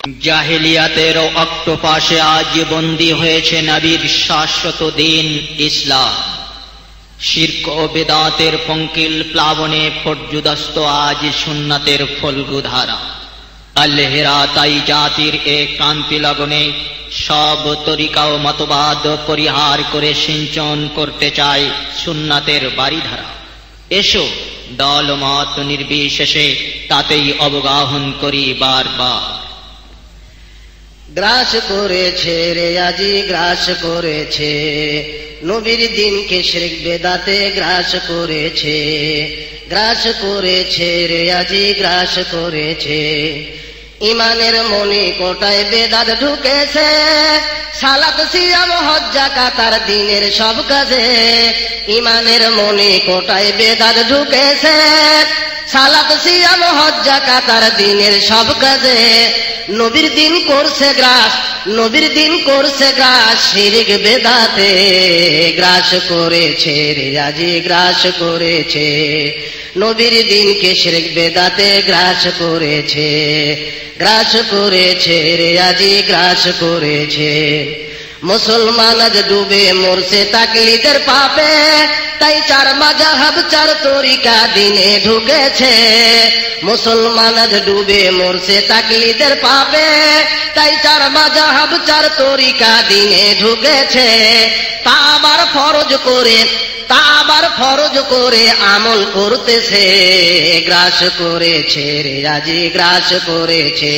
জাহিলিয়াতের অক্টোপাসে আজ বন্দী হয়েছে নবীর শাশ্বত দিন ইসলাম। শিরক ও বেদাতের পঙ্কিল প্লাবনে পর্যুদস্ত আজ সুন্নাতের ফল্গুধারা। আল্লাহরা তাই জাতির এ ক্রান্তি লগনে সব তরিকা ও মতবাদ পরিহার করে সিঞ্চন করতে চায় সুন্নাতের বাড়িধারা। এসো দল মত নির্বিশেষে তাতেই অবগাহন করি বারবার। গ্রাস করেছে রে আজি গ্রাস করেছে, নবীর দিনকে শিরক বেদাতে গ্রাস করেছে। গ্রাস করেছে রে আজি গ্রাস করেছে, ইমানের মনি কোটায় বেদাত ঢুকেছে। সালাত সিয়াম হজ যাকাত আর দিনের সব কাজে, ইমানের মনি কোটায় বেদাত ঢুকেছে। সালাত সিয়াম হজ যাকাত আর দিনের সব কাজে, নবীর দিন করছে গ্রাস, নবীর দিন করছে গ্রাস শিরক বেদাতে গ্রাস করেছে রে আজি গ্রাস করেছে। নবীর দিনকে শিরক বেদাতে গ্রাস করেছে, গ্রাস করেছে রে আজি গ্রাস করেছে। মুসলমান আজ ডুবে মরছে তাকলিদের পাপে, তাই চার মাযহাব চার তরিকা দিনে ঢুকেছে। মুসলমান আজ ডুবে মরছে তাকলিদের পাপে, তাই চার মাযহাব চার তরিকা দিনে ঢুকেছে। তা আবার ফরজ করে, তা আবার ফরজ করে আমল করতেছে। গ্রাস করেছে রে আজি গ্রাস করেছে,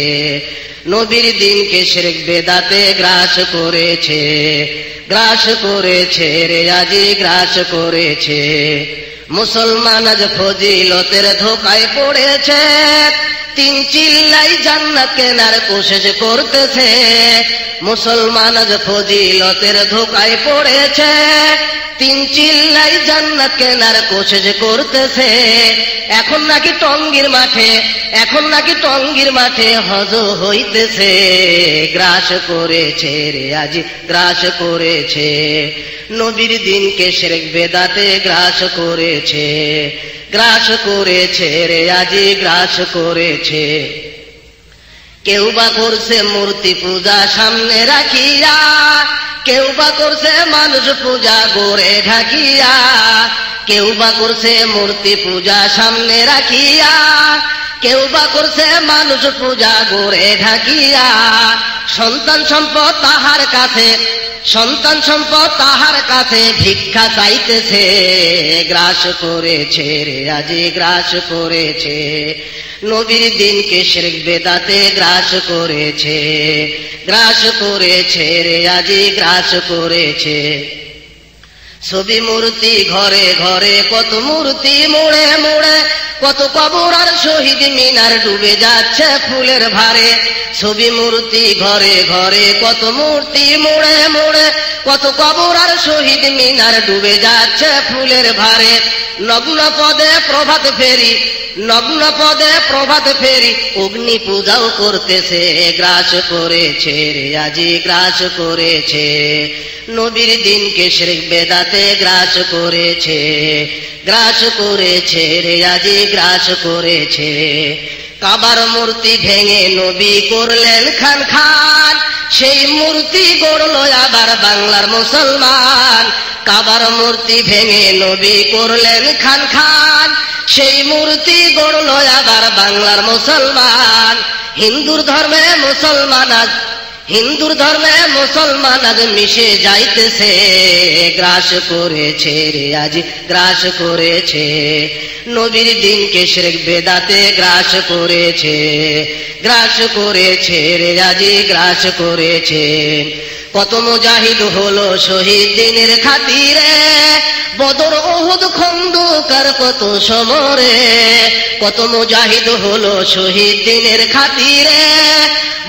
নবীর দিনকে শিরক বেদাতে গ্রাস করেছে। গ্রাস করেছে রে আজি গ্রাস করেছে। মুসলমান আজ ফজিলতের ধোকায় পড়েছে, তিন চিল্লাই জান্নাত কেনার কোশিশ করতেছে। মুসলমান আজ ফজিলতের ধোকায় পড়েছে, তিন চিল্লাই জান্নাত কেনার কোশিশ করতেছে। এখন নাকি টঙ্গীর মাঠে, এখন নাকি টঙ্গীর মাঠে হজ হইতেছে। গ্রাস করেছে রে আজি গ্রাস করেছে, নবীর দিনকে শিরক বেদাতে গ্রাস করেছে। গ্রাস করেছে রে আজি গ্রাস করেছে। কেউ বা করছে মূর্তি পূজা সামনে রাখিয়া, কেউ বা করছে মানুষ পূজা গোরে ঢাকিয়া। কেউ বা করছে মূর্তি পূজা সামনে রাখিয়া, কেউ বা করছে মানুষ পূজা গোরে ঢাকিয়া। সন্তান সম্পদ তাহার কাছে, সন্তান সম্পদ তাহার কাছে ভিক্ষা চাইতেছে। গ্রাস করেছে রে আজি গ্রাস করেছে, নবীর দিনকে শিরক বেদাতে গ্রাস করেছে। গ্রাস করেছে রে আজি গ্রাস করেছে। ছবি মূর্তি ঘরে ঘরে কত মূর্তি মোড়ে মোড়ে, কত কবর আর শহীদ মিনার ডুবে যাচ্ছে ফুলের ভারে। ছবি মূর্তি ঘরে ঘরে কত মূর্তি মোড়ে মোড়ে, কত কবর আর শহীদ মিনার ডুবে যাচ্ছে ফুলের ভারে। নগ্ন পদে প্রভাত ফেরি, নগ্ন পদে প্রভাত ফেরি অগ্নি পূজাও করতেছে। গ্রাস করেছে রে আজি গ্রাস করেছে, নবীর দিনকে শিরক বেদাতে গ্রাস করেছে। গ্রাস করেছে রে আজি গ্রাস করেছে। কাবার মূর্তি ভেঙে নবী করলেন খান খান, সেই মূর্তি গড়ল আবার বাংলার মুসলমান। কাবার মূর্তি ভেঙে নবী করলেন খান খান, সেই মূর্তি গড়ল আবার বাংলার মুসলমান। হিন্দুর ধর্মে মুসলমান আজ, হিন্দুর ধর্মে মুসলমান আজ মিশে যাইতেছে। গ্রাস করেছে রে আজি গ্রাস করেছে, নবীর দিনকে শিরক বেদাতে গ্রাস করেছে। গ্রাস করেছে রে আজি গ্রাস করেছে। কত মুজাহিদ হলো শহীদ দিনের খাতিরে, বদর ওহুদ খন্দকার কত সমরে। কত মুজাহিদ হলো শহীদ দিনের খাতিরে,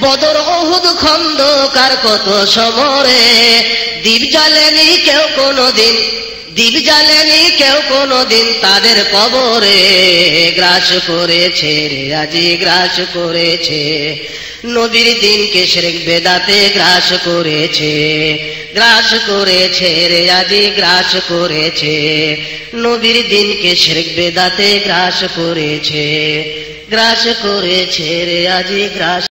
বদর ওহুদ খন্দকার কত সমরে। দ্বীপ জ্বালেনি কেউ কোনদিন, দ্বীপ জ্বালেনি কেউ কোনদিন তাদের কবরে। গ্রাস করেছে রে আজি গ্রাস করেছে, নবীর দিনকে শিরক বেদাতে গ্রাস করেছে। গ্রাস করেছে রে আজি গ্রাস করেছে, নবীর দিনকে শিরক বেদাতে গ্রাস করেছে। গ্রাস করেছে রে আজি গ্রাস